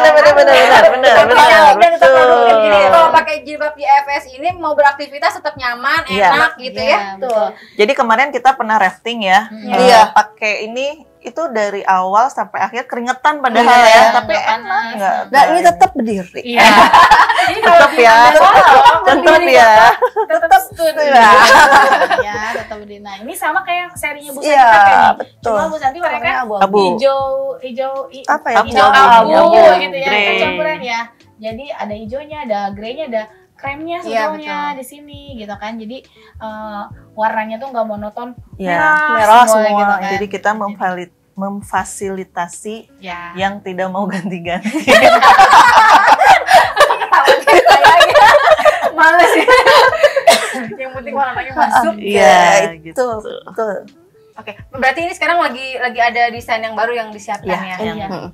S3: benar.
S4: Dan tetap produktif. Jadi
S3: Betul.
S4: kalau pakai jilbab YFS ini mau beraktivitas tetap nyaman,
S3: Iya.
S4: enak gitu
S1: Iya,
S4: ya.
S1: betul.
S3: Jadi kemarin kita pernah rafting ya.
S6: Iya.
S3: Pakai ini itu dari awal sampai akhir keringetan padahal
S6: Iya,
S3: ya,
S1: iya,
S3: tapi
S1: nggak
S3: enak
S1: panas.
S3: nggak?
S6: Nah, ini tetap berdiri.
S1: Iya. Ini
S3: Tetap ya, tetap ya.
S4: Tetap tuh.
S1: Ya, tetap berdiri. Nah, ini sama kayak serinya Bu Santi
S6: Iya,
S1: pakai nih.
S6: betul.
S1: Cuma Bu Santi pakai kan
S3: Abu.
S1: hijau
S6: Apa ya?
S3: Abu.
S1: hijau
S3: Abu.
S1: abu gitu ya,
S3: Grey.
S1: kan campuran ya. Jadi ada hijaunya, ada greynya, ada kremnya
S4: Iya,
S1: sebetulnya di sini gitu kan. Jadi warnanya tuh nggak monoton,
S3: Ya,
S6: merah
S1: semua
S6: semua.
S1: gitu kan.
S3: jadi kita memfasilitasi
S1: Ya.
S3: yang tidak mau ganti-ganti.
S4: Males ya. Yang penting warnanya masuk.
S3: Iya,
S6: itu
S3: gitu.
S6: betul.
S4: Oke, berarti ini sekarang lagi ada desain yang baru yang disiapkan
S3: Iya,
S4: ya.
S3: yang-
S1: Iya.
S6: Hmm.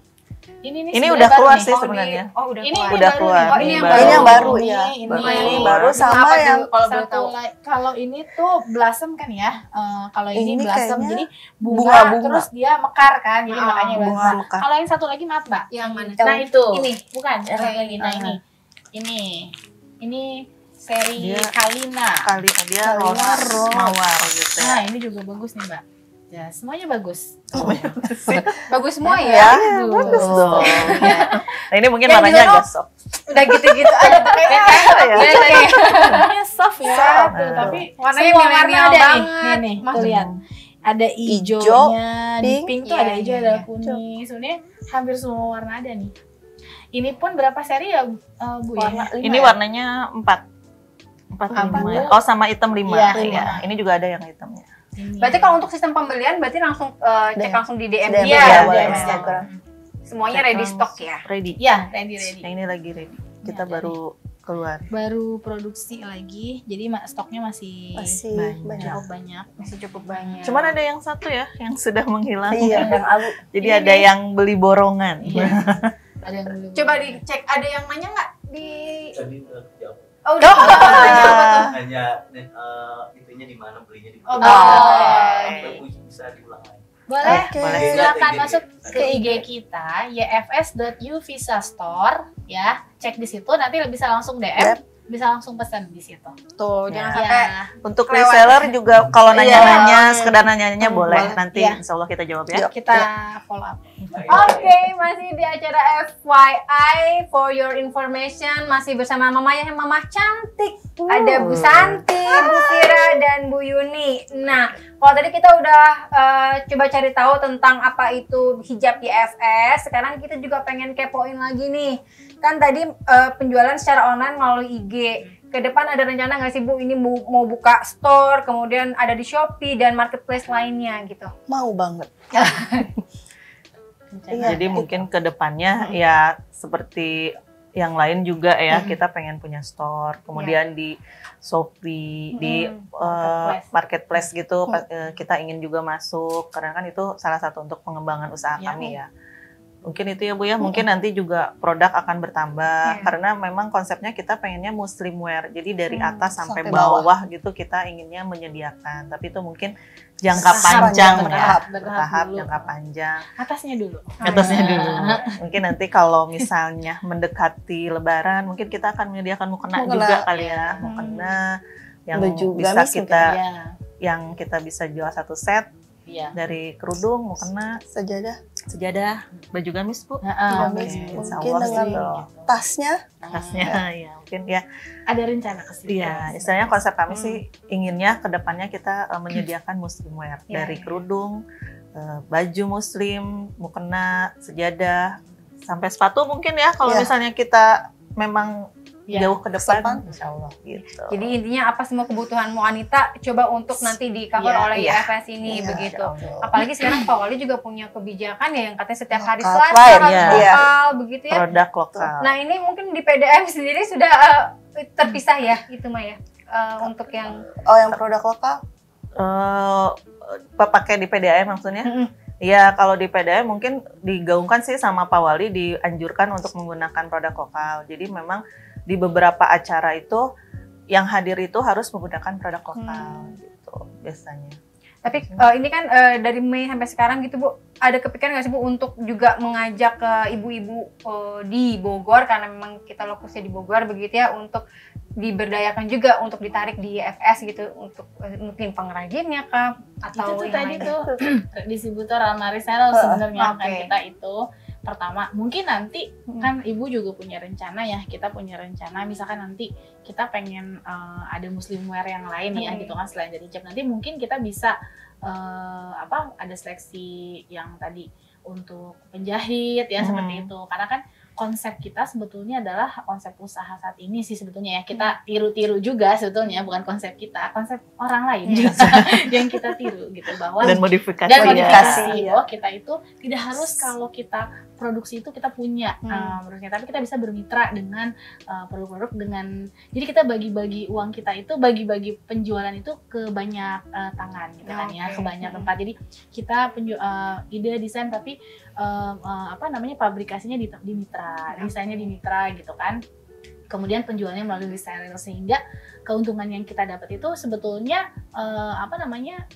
S1: Ini
S3: Ini
S1: sebenarnya
S3: udah
S1: baru
S3: keluar
S1: nih.
S3: sih sebenarnya.
S4: Udah
S1: Ini
S4: keluar.
S3: Udah
S1: baru
S3: keluar.
S1: nih.
S4: Oh, ini yang
S6: Ini yang baru
S1: Ini,
S6: ya.
S1: ini.
S6: Ini
S3: Baru.
S6: baru
S4: Ini
S6: sama
S4: apa
S6: yang
S4: tuh, kalau boleh
S1: Satu
S4: tahu?
S1: kalau ini tuh blossom kan ya. Kalau ini
S6: Ini
S1: blossom
S6: kayaknya
S1: jadi bunga,
S6: bunga.
S1: terus dia mekar kan. Jadi
S4: Ah,
S1: makanya
S6: bunga
S1: blossom.
S6: mekar.
S1: Kalau yang satu lagi maaf, Mbak.
S4: Yang mana?
S1: Nah, itu.
S4: Ini.
S1: Bukan, yang satu lagi. Nah, ini. Ini seri
S3: Dia-
S1: Kalina.
S3: Kali dia
S6: Kalina
S3: rose
S6: rose.
S3: mawar gitu ya.
S1: Nah, ini juga bagus nih, Mbak. Ya, semuanya bagus.
S4: Bagus semua
S3: Ya,
S4: ya.
S3: bagus dong. Nah, ini mungkin
S4: Yang
S3: warnanya
S4: di sono-
S3: agak soft.
S4: Udah gitu-gitu aja pakainya.
S1: Warnanya soft ya.
S3: Soft.
S1: Tuh, tapi
S4: Warnanya
S1: semua warna
S4: milenial
S1: ada nih.
S4: banget.
S1: Nih,
S4: Mas-
S1: tuh lihat. Ada
S6: Hijau,
S1: hijaunya, di
S6: pink.
S1: pink tuh
S4: Iya,
S1: ada hijau,
S4: iya,
S1: ada
S4: iya.
S1: kuning. Sebenarnya hampir semua warna ada nih. Ini pun berapa seri ya, Bu ya?
S6: warna lima
S3: Ini
S6: ya?
S3: warnanya 4. 4
S1: Empat.
S3: 5 ya. Oh, sama hitam 5.
S1: Iya,
S3: Iya. Ini juga ada yang hitamnya.
S1: Ini.
S4: Berarti kalau untuk sistem pembelian berarti langsung cek
S6: DM.
S4: langsung di DM
S6: DM
S4: dia.
S1: Iya,
S6: ya,
S1: boleh.
S6: di Instagram.
S4: Semuanya ready stock ya.
S3: Ready.
S1: Ya, ready.
S3: Yang ini lagi ready. Kita
S1: Iya,
S3: baru keluar.
S1: Baru produksi lagi, jadi stoknya masih
S6: Masih
S3: Banyak.
S6: banyak.
S1: cukup banyak.
S4: Masih cukup banyak.
S3: Cuman ada yang satu ya yang sudah menghilang.
S6: Iya, yang abu.
S3: Jadi
S4: Ini
S3: ada
S4: nih.
S3: yang beli borongan.
S1: Iya. Ada yang belum.
S4: Coba dicek, ada yang nanya nggak di
S7: Tadi jawab.
S4: Oh, udah. Apa tuh?
S7: Hanya itunya di mana, belinya di
S4: Oh,
S7: mana.
S4: boleh.
S7: Bisa diulang lagi.
S1: Boleh.
S6: Oke.
S3: Boleh.
S1: Silakan
S7: IG.
S1: masuk ke IG kita yfs.uvisa.store ya. Cek di situ nanti bisa langsung DM, bisa langsung pesan di situ.
S4: Tuh, jangan
S3: Ya.
S4: sampai
S3: Untuk
S4: Kelewat.
S3: reseller juga kalau nanya-nanya,
S6: Iya.
S3: sekedar nanya-nanya boleh.
S6: boleh.
S3: Nanti
S1: Iya.
S3: insya Allah kita jawab ya.
S6: Iya.
S1: Kita follow up.
S4: Oke, masih di acara FYI for your information, masih bersama Mama yang Mama cantik. Ada Bu Santi, Bu Fira, dan Bu Yuni. Nah, kalau tadi kita udah coba cari tahu tentang apa itu hijab YFS, sekarang kita juga pengen kepoin lagi nih. Kan tadi penjualan secara online melalui IG. Ke depan ada rencana nggak sih Bu, ini mau buka store, kemudian ada di Shopee dan marketplace lainnya gitu?
S6: Mau banget. Iya.
S3: Jadi mungkin ke depannya ya seperti yang lain juga ya, kita pengen punya store, kemudian di Shopee, di marketplace gitu, kita ingin juga masuk, karena kan itu salah satu untuk pengembangan usaha
S1: Ya.
S3: kami ya. Mungkin itu ya Bu ya, mungkin nanti juga produk akan bertambah,
S4: Iya.
S3: karena memang konsepnya kita pengennya muslim wear, jadi dari atas sampai
S6: sampai bawah.
S3: bawah gitu kita inginnya menyediakan, tapi itu mungkin jangka
S6: Bertahap,
S3: panjang ya,
S6: bertahap.
S3: bertahap
S1: Dulu.
S3: jangka panjang.
S1: Atasnya dulu.
S3: Atasnya
S1: Ah.
S3: dulu. Mungkin nanti kalau misalnya mendekati Lebaran, mungkin kita akan menyediakan mukena
S6: Mukena.
S3: juga kali ya, mukena yang
S6: Baju
S3: bisa
S6: gamis
S3: kita,
S1: Iya.
S3: yang kita bisa jual satu set
S1: Iya.
S3: dari kerudung, mukena,
S6: Sajadah,
S3: sejadah, baju gamis Bu,
S6: gamis,
S3: Oke, insya
S6: mungkin
S3: Allah
S6: dengan
S3: sih.
S6: tasnya.
S3: Tasnya ya mungkin ya.
S1: Ada rencana ke situ.
S3: Iya, istilahnya konsep kami sih inginnya ke depannya kita menyediakan muslim wear
S4: Iya,
S3: dari
S4: iya.
S3: kerudung, baju muslim, mukena, sejadah, sampai sepatu mungkin ya kalau
S6: Iya.
S3: misalnya kita memang
S1: Iya.
S3: jauh ke depan,
S6: Depan.
S3: insya Allah gitu.
S4: Jadi intinya apa semua kebutuhanmu Anita coba untuk nanti di cover
S1: Iya,
S4: oleh
S3: iya.
S4: YFS ini
S6: Iya,
S4: begitu.
S3: insya Allah.
S4: Apalagi sekarang Pak Wali juga punya kebijakan ya yang katanya setiap hari
S6: Lokal
S4: Selasa
S6: pride,
S4: harus
S3: iya.
S4: lokal begitu ya.
S3: Produk lokal.
S4: Nah ini mungkin di PDM sendiri sudah terpisah ya itu mah ya untuk yang
S6: Oh, yang produk lokal.
S3: Pakai di PDAM maksudnya? Ya kalau di PDAM mungkin digaungkan sih sama Pak Wali, dianjurkan untuk menggunakan produk lokal. Jadi memang di beberapa acara itu yang hadir itu harus menggunakan produk lokal gitu biasanya.
S4: Tapi ini kan dari Mei sampai sekarang gitu Bu, ada kepikiran nggak sih Bu untuk juga mengajak ke ibu-ibu di Bogor, karena memang kita lokusnya di Bogor begitu ya, untuk diberdayakan juga untuk ditarik di FS gitu, untuk mungkin pengrajinnya kah atau
S1: itu
S4: yang
S1: tadi
S4: lain?
S1: tuh distributor alma reseller sebenarnya kan kita itu pertama mungkin nanti kan ibu juga punya rencana ya, kita punya rencana misalkan nanti kita pengen ada muslimwear yang lain ya gitu kan selain dari hijab, nanti mungkin kita bisa ada seleksi yang tadi untuk penjahit ya seperti itu, karena kan konsep kita sebetulnya adalah konsep usaha saat ini sih sebetulnya ya, kita tiru-tiru juga sebetulnya, bukan konsep kita, konsep orang lain yang kita tiru gitu, bahwa
S3: Dan modifikasi.
S1: bahwa kita itu tidak harus kalau kita produksi itu kita punya produknya, tapi kita bisa bermitra dengan produk-produk dengan, jadi kita bagi-bagi uang kita itu, bagi-bagi penjualan itu ke banyak tangan gitu kan ya, ke banyak tempat, jadi kita ide desain tapi pabrikasinya di mitra, desainnya di mitra gitu kan. Kemudian penjualannya melalui reseller, sehingga keuntungan yang kita dapat itu sebetulnya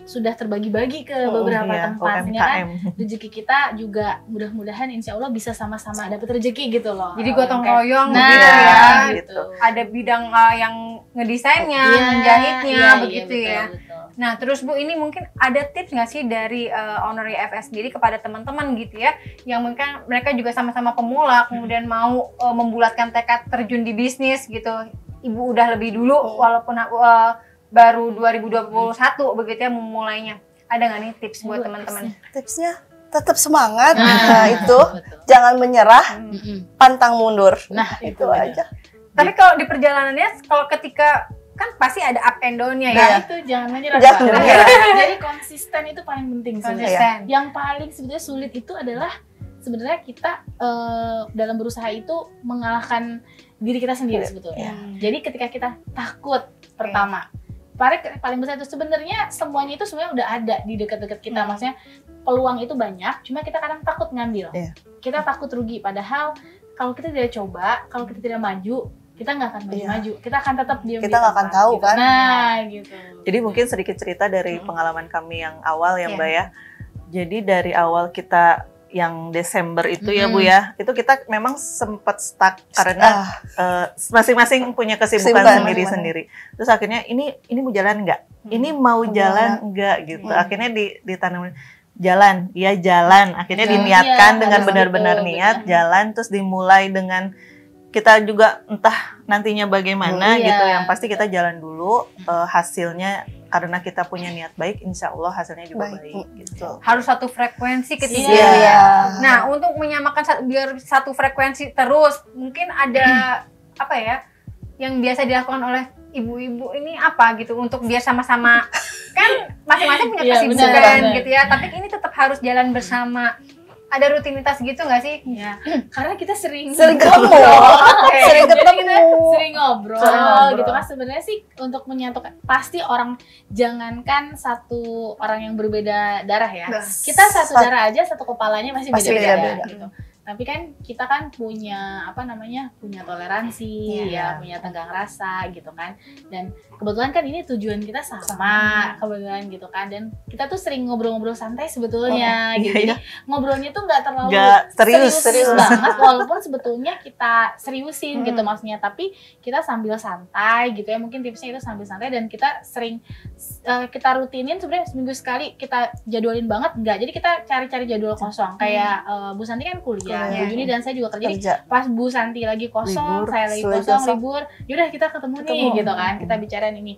S1: sudah terbagi-bagi ke beberapa tempat, sehingga kan rezeki kita juga mudah-mudahan insya Allah bisa sama-sama dapat rezeki gitu loh.
S4: Jadi gotong royong
S1: gitu
S4: ya.
S1: Gitu.
S4: Ada bidang yang ngedesainnya, menjahitnya begitu ya.
S1: Betul.
S4: Nah terus Bu, ini mungkin ada tips nggak sih dari owner FS sendiri kepada teman-teman gitu ya, yang mungkin mereka juga sama-sama pemula, kemudian mau membulatkan tekad terjun di bisnis gitu. Ibu udah lebih dulu walaupun baru 2021 begitu ya memulainya. Ada nggak nih tips buat teman-teman?
S6: Tipsnya tetap semangat, itu
S1: Betul.
S6: jangan menyerah, pantang mundur.
S1: Nah
S6: Itu aja.
S4: Tapi kalau di perjalanannya, kalau ketika kan pasti ada up and down-nya ya.
S1: Nah, itu jangan menyerah.
S6: Jangan
S1: Pak.
S6: menyerah.
S1: Jadi konsisten itu paling penting sebenarnya.
S4: Konsisten.
S1: Yang paling sebetulnya sulit itu adalah sebenarnya kita dalam berusaha itu mengalahkan diri kita sendiri sebetulnya. Jadi ketika kita takut pertama, paling besar itu sebenarnya semuanya itu sebenarnya udah ada di dekat-dekat kita. Maksudnya peluang itu banyak, cuma kita kadang takut ngambil. Kita takut rugi, padahal kalau kita tidak coba, kalau kita tidak maju, kita nggak akan maju-maju, kita akan tetap diam.
S6: Kita nggak akan tahu
S1: gitu.
S6: kan.
S1: Nah, gitu.
S3: Jadi mungkin sedikit cerita dari pengalaman kami yang awal ya Mbak ya. Jadi dari awal kita yang Desember itu ya Bu ya, itu kita memang sempat stuck karena masing-masing punya kesibukan sendiri-sendiri. Terus akhirnya ini mau jalan nggak? Ini mau jalan nggak gitu. Akhirnya ditanam jalan, ya jalan. Akhirnya diniatkan dengan benar-benar niat jalan, terus dimulai dengan kita juga entah nantinya bagaimana gitu, yang pasti kita jalan dulu, hasilnya karena kita punya niat baik, insya Allah hasilnya juga baik gitu.
S4: Harus satu frekuensi ketika nah untuk menyamakan biar satu frekuensi terus, mungkin ada apa ya yang biasa dilakukan oleh ibu-ibu ini apa gitu, untuk biar sama-sama kan masing-masing punya kesibukan gitu ya, tapi ini tetap harus jalan bersama. Ada rutinitas gitu nggak sih?
S1: Ya, karena kita sering
S6: ketemu,
S1: sering ngobrol gitu kan. Sebenarnya sih untuk menyatukan, pasti orang, jangankan satu orang yang berbeda darah ya, kita satu darah aja, satu kepalanya masih beda-beda gitu. Tapi kan kita kan punya punya toleransi punya tenggang rasa gitu kan, dan kebetulan kan ini tujuan kita sama kebetulan gitu kan, dan kita tuh sering ngobrol-ngobrol santai sebetulnya gitu. Jadi ngobrolnya tuh nggak terlalu serius banget, walaupun sebetulnya kita seriusin gitu maksudnya, tapi kita sambil santai gitu ya, mungkin tipsnya itu sambil santai, dan kita sering kita rutinin sebenarnya seminggu sekali kita jadwalin banget enggak, jadi kita cari-cari jadwal kosong kayak Bu Santi kan kuliah, Bu Juni dan saya juga kerja. Jadi pas Bu Santi lagi kosong, saya lagi kosong, libur, yaudah kita ketemu nih gitu kan, kita bicarain ini.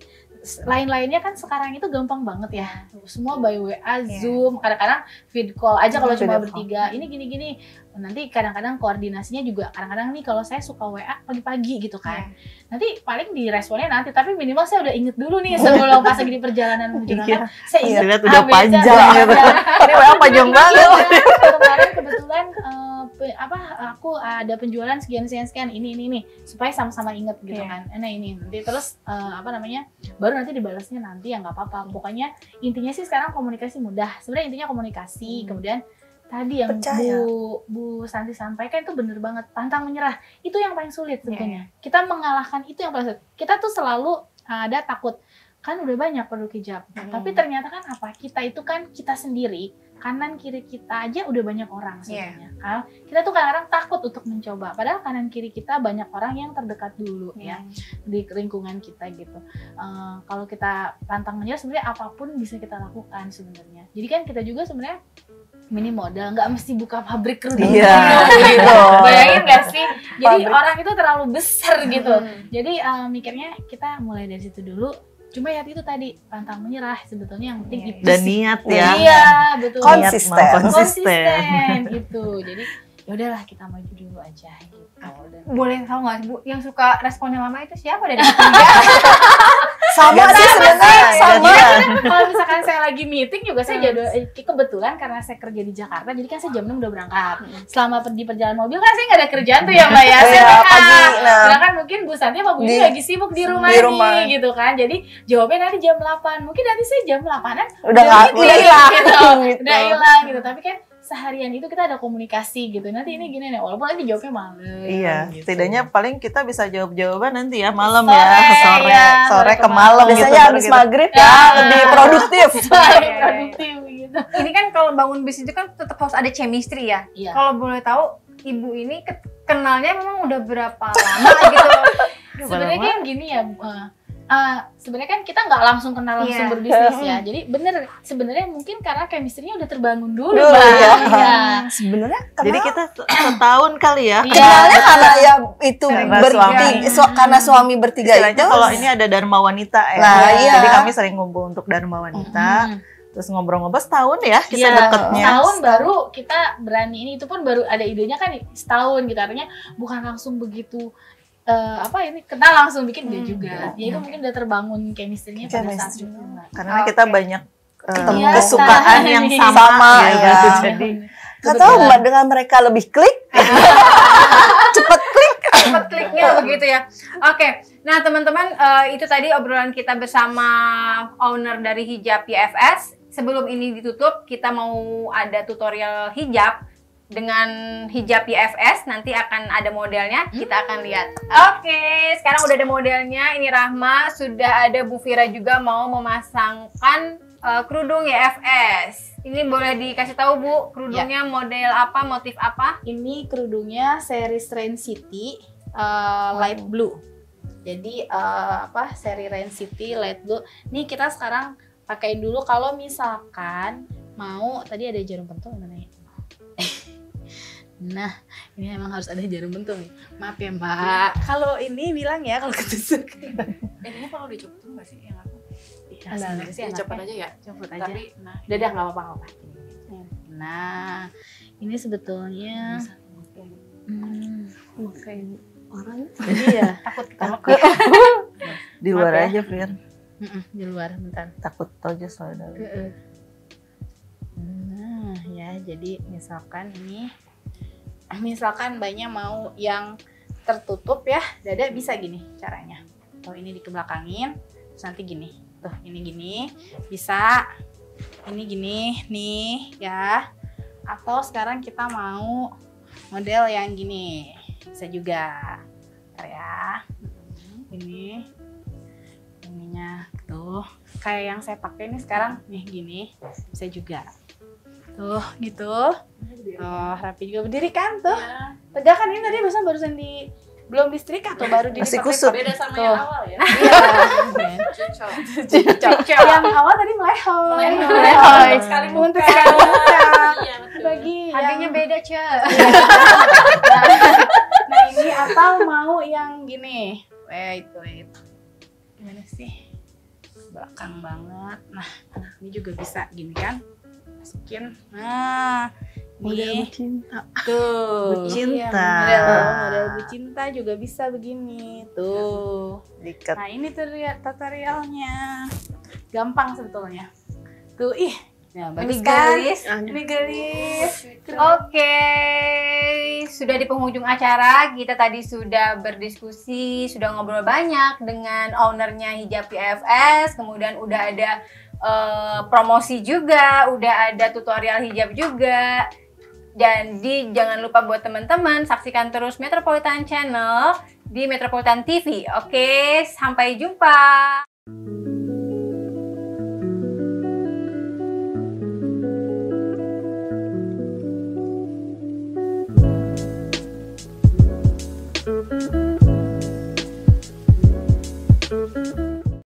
S1: Lain-lainnya kan sekarang itu gampang banget ya, semua by WA, Zoom, kadang-kadang feed call aja kalau cuma bertiga, ini gini-gini. Nanti kadang-kadang koordinasinya juga, kadang-kadang nih kalau saya suka WA pagi-pagi gitu kan, nanti paling diresponnya nanti, tapi minimal saya udah inget dulu nih sebelum pas lagi di perjalanan menuju kantor, saya inget
S3: udah panjang gitu. Ini WA panjang banget.
S1: Kemarin kebetulan aku ada penjualan sekian ini supaya sama-sama inget gitu kan. Nah ini nanti terus baru nanti dibalasnya nanti ya nggak apa-apa. Pokoknya intinya sih sekarang komunikasi mudah. Sebenarnya intinya komunikasi, kemudian tadi yang
S6: Percaya.
S1: Bu Santi sampaikan itu bener banget, pantang menyerah itu yang paling sulit sebetulnya. Kita mengalahkan itu yang paling sulit. Kita tuh selalu ada takut, kan udah banyak produk hijab, tapi ternyata kan apa, kita itu kan kita sendiri, kanan kiri kita aja udah banyak orang sebenarnya. Kalau kita tuh kadang-kadang takut untuk mencoba, padahal kanan kiri kita banyak orang yang terdekat dulu ya di lingkungan kita gitu. Kalau kita pantang menyerah sebenarnya apapun bisa kita lakukan sebenarnya. Jadi kan kita juga sebenarnya mini modal, nggak mesti buka pabrik kerudung.
S3: Iya,
S1: gitu. Bayangin nggak sih? Jadi
S6: Pabrik.
S1: orang itu terlalu besar gitu. Jadi mikirnya kita mulai dari situ dulu. Cuma ya itu tadi, pantang menyerah sebetulnya yang penting itu
S3: Dan
S1: sih.
S3: niat ya.
S1: Iya, betul.
S6: Konsisten.
S3: Niat mau
S1: Konsisten gitu. Jadi ya udahlah kita maju dulu aja gitu. Dan
S4: Boleh tahu nggak Bu, yang suka responnya lama itu siapa dari
S6: Sama sih sebenarnya, sama.
S1: kalau misalkan saya lagi meeting juga saya jadwal kebetulan karena saya kerja di Jakarta, jadi kan saya jam 6 udah berangkat. Selama di perjalanan mobil kan saya nggak ada kerjaan tuh ya Mbak ya. Saya
S6: Iya,
S1: WA.
S6: pagi, nah.
S1: Sedangkan mungkin Bu Santi sama Bu Yuni lagi sibuk di rumah nih gitu kan. Jadi jawabnya nanti jam 8. Mungkin nanti saya jam 8-an
S6: Udah hilang
S1: gitu.
S6: gitu.
S1: Udah hilang gitu. Tapi kan seharian itu kita ada komunikasi gitu. Nanti ini gini nih, walaupun nanti jawabnya malam.
S3: Iya,
S1: gitu.
S3: setidaknya paling kita bisa jawab-jawaban nanti ya malam
S1: Sore,
S3: ya, sore ke malam gitu.
S6: Biasanya
S3: baru
S6: habis
S3: kita-
S6: maghrib ya, lebih produktif.
S1: Produktif gitu.
S4: Ini kan kalau bangun bisnis itu kan tetap harus ada chemistry ya.
S1: Iya.
S4: Kalau boleh tahu, Ibu ini kenalnya memang udah berapa lama gitu?
S1: Sebenarnya kan gini ya, sebenarnya kan kita nggak langsung kenal langsung
S4: Iya.
S1: berbisnis ya. Jadi bener sebenarnya mungkin karena chemistry-nya udah terbangun dulu,
S6: Dulu,
S1: Mbak.
S6: ya.
S1: Iya.
S6: Sebenarnya
S3: Jadi kita setahun kali ya.
S1: Iya.
S6: kenalnya karena ya itu
S3: Karena
S6: karena suami bertiga
S3: Istilahnya
S6: itu.
S3: kalau ini ada Dharma Wanita ya.
S6: Nah, iya.
S3: Jadi kami sering ngumpul untuk Dharma Wanita. Terus ngobrol-ngobrol setahun ya kita
S1: Iya,
S3: deketnya.
S1: setahun baru kita berani ini, itu pun baru ada idenya kan setahun gitu, artinya bukan langsung begitu kenal langsung bikin dia juga. Ya itu mungkin udah terbangun chemistry-nya pada saat
S6: Chemistry.
S1: itu, Mbak.
S3: Karena kita banyak
S1: Iya,
S3: kesukaan yang sama,
S6: sama,
S3: ya.
S6: ya.
S3: Jadi
S6: Nggak tahu Mbak, dengan mereka lebih klik, cepet klik.
S4: Cepet kliknya begitu ya. Oke, nah teman-teman itu tadi obrolan kita bersama owner dari Hijab YFS. Sebelum ini ditutup, kita mau ada tutorial hijab dengan hijab YFS. Nanti akan ada modelnya, kita akan lihat. Oke, sekarang udah ada modelnya. Ini Rahma, sudah ada Bu Fira juga mau memasangkan kerudung YFS. Ini boleh dikasih tahu Bu, kerudungnya model apa, motif apa?
S1: Ini kerudungnya series Rain City light blue. Jadi seri Rain City light blue. Nih kita sekarang pakai dulu kalau misalkan mau, tadi ada jarum pentul mana ya? Nah, ini emang harus ada jarum pentul nih. Maaf ya Mbak. Kalau ini bilang ya kalau ketusuk.
S8: Ini kalau dicopot tuh nggak sih yang aku?
S1: Ya, sebenarnya sih
S8: Dicopot
S1: enaknya
S8: aja ya.
S1: copot aja.
S8: Tapi nah,
S1: Udah nggak apa-apa. Nah, ini sebetulnya
S6: Kayak orang.
S1: iya.
S4: Takut kita
S3: di luar
S1: Maaf ya.
S3: aja, Fir.
S1: Di luar bentar.
S3: Takut aja soalnya.
S1: Nah, ya jadi misalkan ini, misalkan mbaknya mau yang tertutup ya, dada bisa gini caranya. Atau ini dikebelakangin, terus nanti gini. Tuh, ini gini, bisa. Ini gini, nih ya. Atau sekarang kita mau model yang gini, bisa juga. Bentar ya. Ininya tuh kayak yang saya pakai ini sekarang nih gini, bisa juga tuh gitu. Rapi juga, berdiri kan tuh tegak kan. Ini tadi barusan belum disetrika atau baru
S3: Masih
S1: dipakai
S3: kusut.
S8: beda sama
S1: Tuh.
S8: yang awal ya.
S1: Iya.
S8: Cocok.
S1: Yang awal tadi melehoy.
S8: Melehoy. Sekali muka.
S1: Untuk sekali muka.
S8: Iya, betul.
S1: Bagi
S4: harganya
S1: yang,
S4: beda, Ce.
S1: nah ini atau mau yang gini. Wait. Gimana sih? Belakang banget. Nah, ini juga bisa gini kan? Masukin. Nah,
S6: Model
S1: ini
S6: cinta.
S1: tuh.
S3: Bucinta.
S1: Iya, model bucinta juga bisa begini. Tuh.
S3: Dikat.
S1: Nah, ini tutorialnya. Gampang sebetulnya. Tuh, ih. Nah, bagus
S4: Ini
S1: kan?
S4: gelis.
S1: Ini gelis.
S4: Oke, sudah di penghujung acara. Kita tadi sudah berdiskusi, sudah ngobrol banyak dengan ownernya Hijab YFS. Kemudian udah ada promosi juga, udah ada tutorial hijab juga. Jadi jangan lupa buat teman-teman saksikan terus Metropolitan Channel di Metropolitan TV. Oke, sampai jumpa.